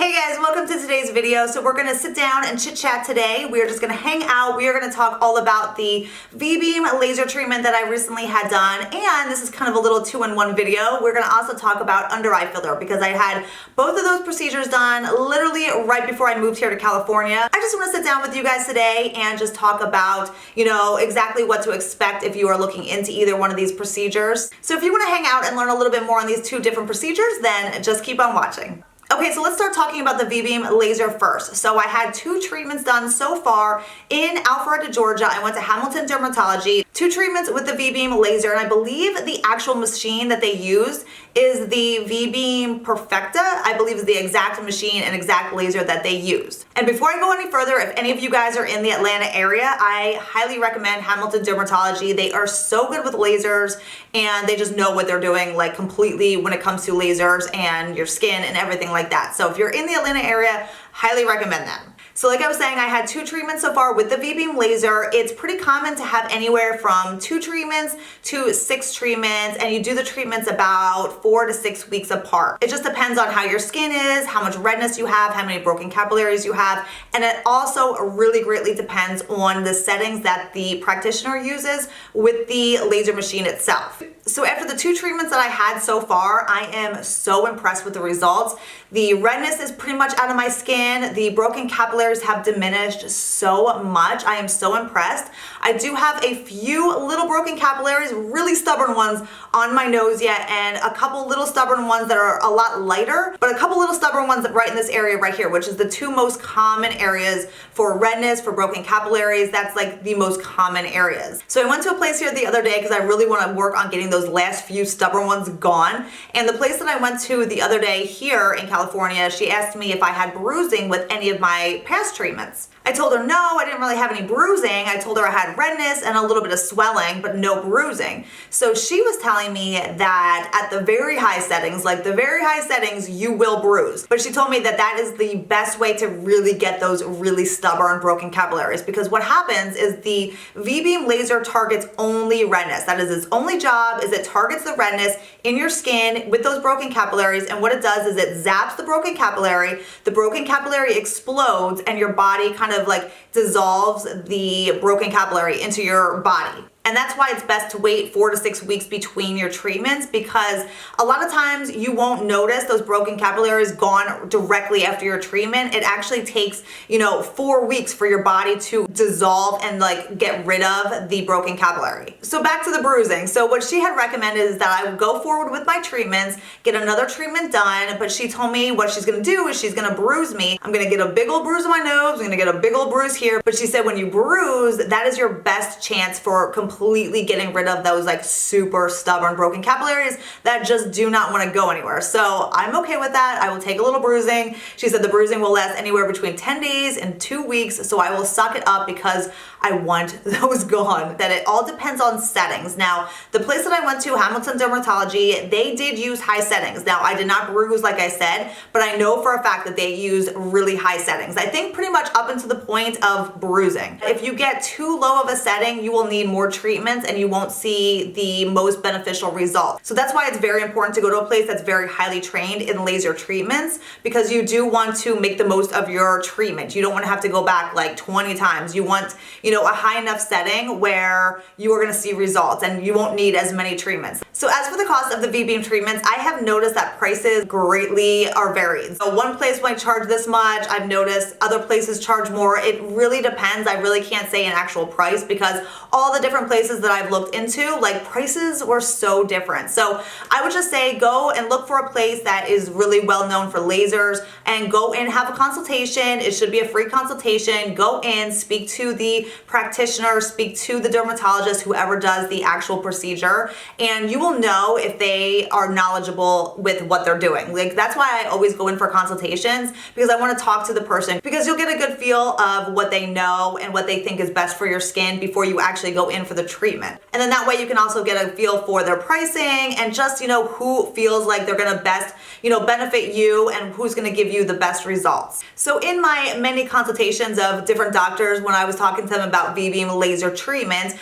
Hey guys, welcome to today's video. So we're gonna sit down and chit chat today. We are just gonna hang out. We are gonna talk all about the V-beam laser treatment that I recently had done. And this is kind of a little two-in-one video. We're gonna also talk about under eye filler because I had both of those procedures done literally right before I moved here to California. I just wanna sit down with you guys today and just talk about, exactly what to expect if you are looking into either one of these procedures. So if you wanna hang out and learn a little bit more on these two different procedures, then just keep on watching. Okay, so let's start talking about the V-beam laser first. So I had two treatments done so far in Alpharetta, Georgia. I went to Hamilton Dermatology, two treatments with the V-beam laser, and I believe the actual machine that they used is the V-beam Perfecta. I believe is the exact machine and exact laser that they used. And before I go any further, if any of you guys are in the Atlanta area, I highly recommend Hamilton Dermatology. They are so good with lasers and they just know what they're doing like completely when it comes to lasers and your skin and everything like that. So if you're in the Atlanta area, highly recommend them. So like I was saying, I had two treatments so far with the V-beam laser. It's pretty common to have anywhere from 2 treatments to 6 treatments, and you do the treatments about 4 to 6 weeks apart. It just depends on how your skin is, how much redness you have, how many broken capillaries you have, and it also really greatly depends on the settings that the practitioner uses with the laser machine itself. So after the 2 treatments that I had so far, I am so impressed with the results. The redness is pretty much out of my skin. The broken capillaries have diminished so much. I am so impressed. I do have a few little broken capillaries, really stubborn ones on my nose yet, and a couple little stubborn ones that are a lot lighter, but a couple little stubborn ones right in this area right here, which is the 2 most common areas for redness, for broken capillaries. That's like the most common areas. So I went to a place here the other day because I really want to work on getting those last few stubborn ones gone. And the place that I went to the other day here in California, she asked me if I had bruising with any of my past treatments. I told her no, I didn't really have any bruising. I told her I had redness and a little bit of swelling, but no bruising. So she was telling me that at the very high settings, like the very high settings, you will bruise. But she told me that that is the best way to really get those really stubborn broken capillaries, because what happens is the V-beam laser targets only redness. That is its only job, is it targets the redness in your skin with those broken capillaries, and what it does is it zaps the broken capillary explodes, and your body kind of like dissolves the broken capillary into your body. And that's why it's best to wait 4 to 6 weeks between your treatments, because a lot of times you won't notice those broken capillaries gone directly after your treatment. It actually takes, 4 weeks for your body to dissolve and like get rid of the broken capillary. So back to the bruising. So what she had recommended is that I would go forward with my treatments, get another treatment done, but she told me what she's gonna do is she's gonna bruise me. I'm gonna get a big old bruise on my nose, I'm gonna get a big old bruise here, but she said when you bruise, that is your best chance for completely getting rid of those like super stubborn broken capillaries that just do not want to go anywhere. So I'm okay with that. I will take a little bruising. She said the bruising will last anywhere between 10 days and 2 weeks, so I will suck it up because I want those gone. That it all depends on settings. Now, the place that I went to, Hamilton Dermatology, they did use high settings. Now, I did not bruise like I said, but I know for a fact that they use really high settings. I think pretty much up until the point of bruising. If you get too low of a setting, you will need more treatments and you won't see the most beneficial results. So that's why it's very important to go to a place that's very highly trained in laser treatments, because you do want to make the most of your treatment. You don't want to have to go back like 20 times. You want, a high enough setting where you are going to see results and you won't need as many treatments. So as for the cost of the V-beam treatments, I have noticed that prices greatly are varied. So one place might charge this much. I've noticed other places charge more. It really depends. I really can't say an actual price because all the different places that I've looked into, like prices were so different. So I would just say go and look for a place that is really well known for lasers and go in, have a consultation. It should be a free consultation. Go in, speak to the practitioner, speak to the dermatologist, whoever does the actual procedure, and you will know if they are knowledgeable with what they're doing. Like that's why I always go in for consultations, because I want to talk to the person, because you'll get a good feel of what they know and what they think is best for your skin before you actually go in for the treatment. And then that way you can also get a feel for their pricing and just, who feels like they're gonna best, benefit you and who's gonna give you the best results. So in my many consultations of different doctors, when I was talking to them about V-beam laser treatments,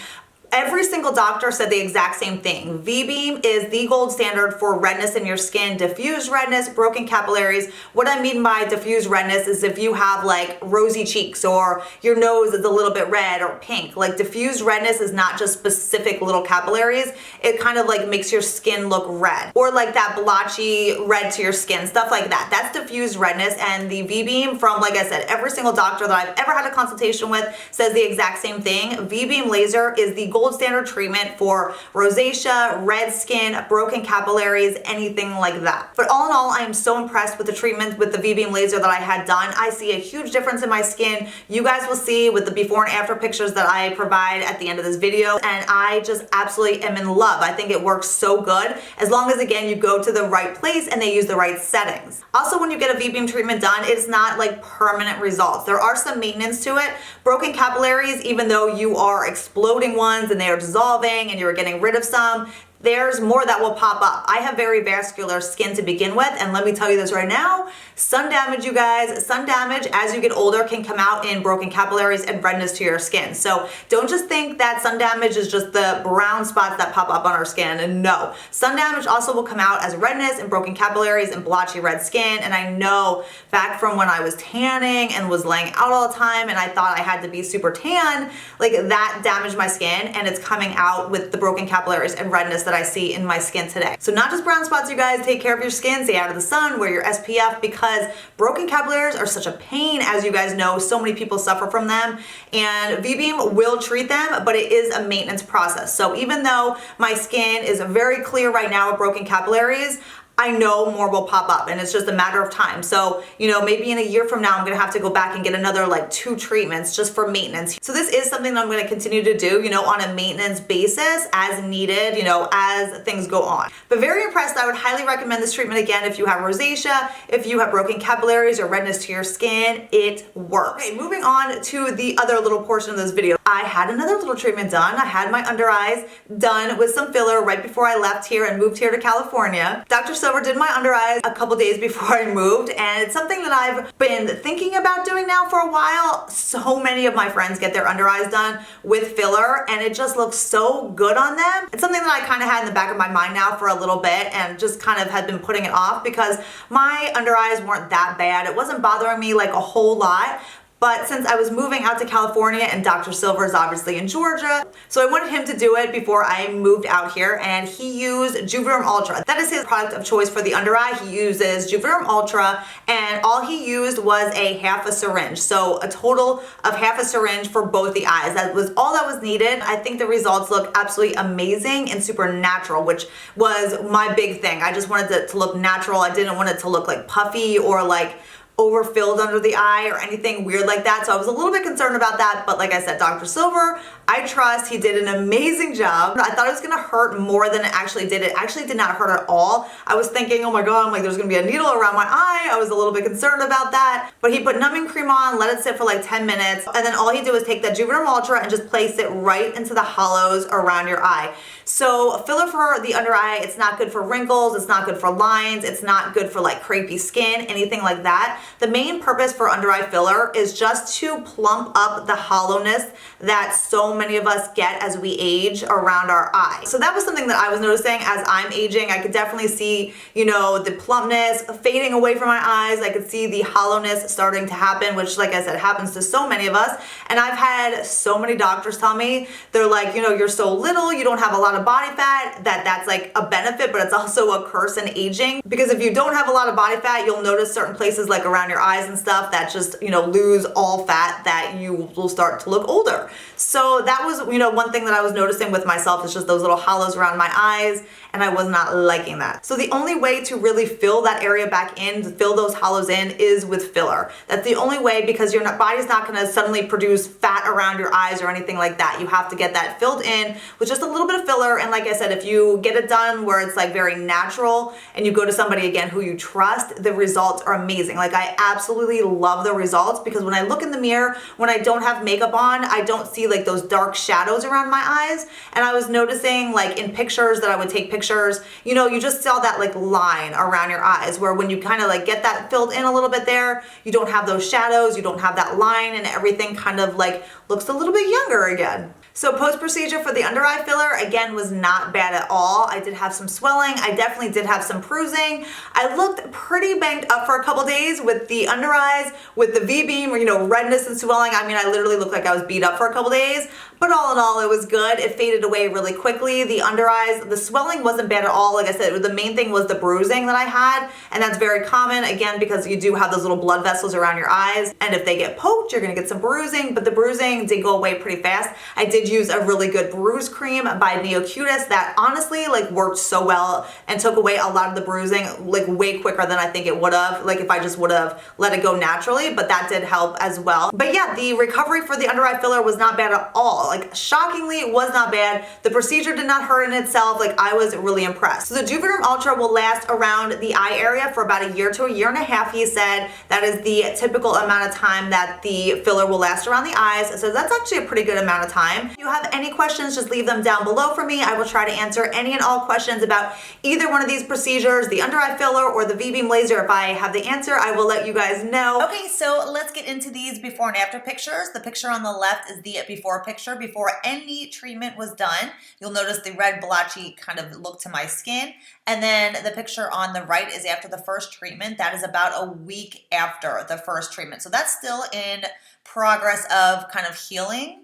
Every single doctor said the exact same thing. V-beam is the gold standard for redness in your skin, diffuse redness, broken capillaries. What I mean by diffuse redness is if you have like rosy cheeks or your nose is a little bit red or pink. Like diffuse redness is not just specific little capillaries. It kind of like makes your skin look red, or like that blotchy red to your skin, stuff like that. That's diffuse redness, and the V-beam from, like I said, every single doctor that I've ever had a consultation with says the exact same thing. V-beam laser is the gold standard treatment for rosacea, red skin, broken capillaries, anything like that. But all in all, I am so impressed with the treatment with the V-beam laser that I had done. I see a huge difference in my skin. You guys will see with the before and after pictures that I provide at the end of this video, and I just absolutely am in love. I think it works so good, as long as, again, you go to the right place and they use the right settings. Also, when you get a V-beam treatment done, it's not like permanent results. There are some maintenance to it. Broken capillaries, even though you are exploding ones and they are dissolving and you're getting rid of some, there's more that will pop up. I have very vascular skin to begin with, and let me tell you this right now, sun damage, you guys, sun damage as you get older can come out in broken capillaries and redness to your skin. So don't just think that sun damage is just the brown spots that pop up on our skin, and no. Sun damage also will come out as redness and broken capillaries and blotchy red skin, and I know back from when I was tanning and was laying out all the time and I thought I had to be super tan, like that damaged my skin, and it's coming out with the broken capillaries and redness that I see in my skin today. So not just brown spots, you guys. Take care of your skin, stay out of the sun, wear your SPF, because broken capillaries are such a pain. As you guys know, so many people suffer from them, and V-beam will treat them, but it is a maintenance process. So even though my skin is very clear right now with broken capillaries, I know more will pop up, and it's just a matter of time. So, you know, maybe in a year from now, I'm gonna have to go back and get another like 2 treatments just for maintenance. So this is something that I'm gonna continue to do, you know, on a maintenance basis as needed, you know, as things go on. But very impressed. I would highly recommend this treatment again if you have rosacea, if you have broken capillaries or redness to your skin, it works. Okay, moving on to the other little portion of this video. I had another little treatment done. I had my under eyes done with some filler right before I left here and moved here to California. Dr. Silver did my under eyes a couple days before I moved, and it's something that I've been thinking about doing now for a while. So many of my friends get their under eyes done with filler, and it just looks so good on them. It's something that I kind of had in the back of my mind now for a little bit, and just kind of had been putting it off because my under eyes weren't that bad. It wasn't bothering me like a whole lot. But since I was moving out to California, and Dr. Silver is obviously in Georgia, so I wanted him to do it before I moved out here, and he used Juvederm Ultra. That is his product of choice for the under eye. He uses Juvederm Ultra, and all he used was a half a syringe. So a total of half a syringe for both the eyes. That was all that was needed. I think the results look absolutely amazing and super natural, which was my big thing. I just wanted it to look natural. I didn't want it to look like puffy or like overfilled under the eye or anything weird like that. So I was a little bit concerned about that, but like I said, Dr. Silver, I trust. He did an amazing job. I thought it was gonna hurt more than it actually did. It actually did not hurt at all. I was thinking, oh my God, I'm like, there's gonna be a needle around my eye. I was a little bit concerned about that, but he put numbing cream on, let it sit for like 10 minutes, and then all he did was take that Juvederm Ultra and just place it right into the hollows around your eye. So filler for the under eye, it's not good for wrinkles, it's not good for lines, it's not good for like crepey skin, anything like that. The main purpose for under eye filler is just to plump up the hollowness that so many of us get as we age around our eye. So that was something that I was noticing as I'm aging. I could definitely see, you know, the plumpness fading away from my eyes. I could see the hollowness starting to happen, which, like I said, happens to so many of us. And I've had so many doctors tell me, they're like, you know, you're so little, you don't have a lot of body fat, that's like a benefit, but it's also a curse in aging, because if you don't have a lot of body fat, you'll notice certain places like around your eyes and stuff that just, you know, lose all fat, that you will start to look older. So that was, you know, one thing that I was noticing with myself is just those little hollows around my eyes, and I was not liking that. So the only way to really fill that area back in, to fill those hollows in, is with filler. That's the only way, because your body's not gonna suddenly produce fat around your eyes or anything like that. You have to get that filled in with just a little bit of filler. And like I said, if you get it done where it's like very natural and you go to somebody again who you trust, the results are amazing. Like I absolutely love the results because when I look in the mirror, when I don't have makeup on, I don't see like those dark shadows around my eyes. And I was noticing like in pictures that I would take pictures, you know, you just saw that like line around your eyes where when you kind of like get that filled in a little bit there, you don't have those shadows, you don't have that line, and everything kind of like looks a little bit younger again. So post-procedure for the under eye filler, again, was not bad at all. I did have some swelling. I definitely did have some bruising. I looked pretty banged up for a couple days with the under eyes, with the V-beam, or, you know, redness and swelling. I mean, I literally looked like I was beat up for a couple days, but all in all, it was good. It faded away really quickly. The under eyes, the swelling wasn't bad at all. Like I said, the main thing was the bruising that I had, and that's very common, again, because you do have those little blood vessels around your eyes, and if they get poked, you're gonna get some bruising, but the bruising did go away pretty fast. I did use a really good bruise cream by Neocutis that honestly like worked so well and took away a lot of the bruising like way quicker than I think it would have, like if I just would have let it go naturally, but that did help as well. But yeah, the recovery for the under eye filler was not bad at all. Like shockingly, it was not bad. The procedure did not hurt in itself. Like I was really impressed. So the Juvederm Ultra will last around the eye area for about a year to a year and a half. He said that is the typical amount of time that the filler will last around the eyes. So that's actually a pretty good amount of time. If you have any questions, just leave them down below for me. I will try to answer any and all questions about either one of these procedures, the under eye filler or the V-beam laser. If I have the answer, I will let you guys know. Okay, so let's get into these before and after pictures. The picture on the left is the before picture, before any treatment was done. You'll notice the red blotchy kind of look to my skin. And then the picture on the right is after the first treatment. That is about a week after the first treatment. So that's still in progress of kind of healing.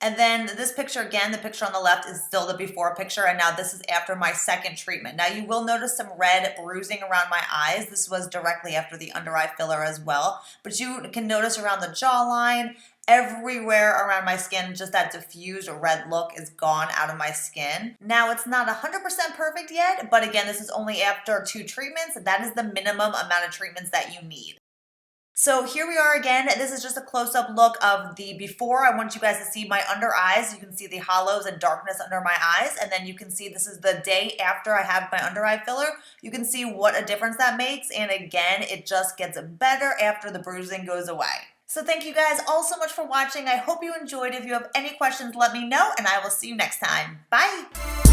And then this picture, again, the picture on the left is still the before picture, and now this is after my second treatment. Now you will notice some red bruising around my eyes. This was directly after the under eye filler as well, but you can notice around the jawline, everywhere around my skin, just that diffused red look is gone out of my skin. Now it's not 100% perfect yet, but again, this is only after 2 treatments. That is the minimum amount of treatments that you need. So here we are again. This is just a close-up look of the before. I want you guys to see my under eyes. You can see the hollows and darkness under my eyes. And then you can see this is the day after I have my under eye filler. You can see what a difference that makes. And again, it just gets better after the bruising goes away. So thank you guys all so much for watching. I hope you enjoyed. If you have any questions, let me know, and I will see you next time. Bye.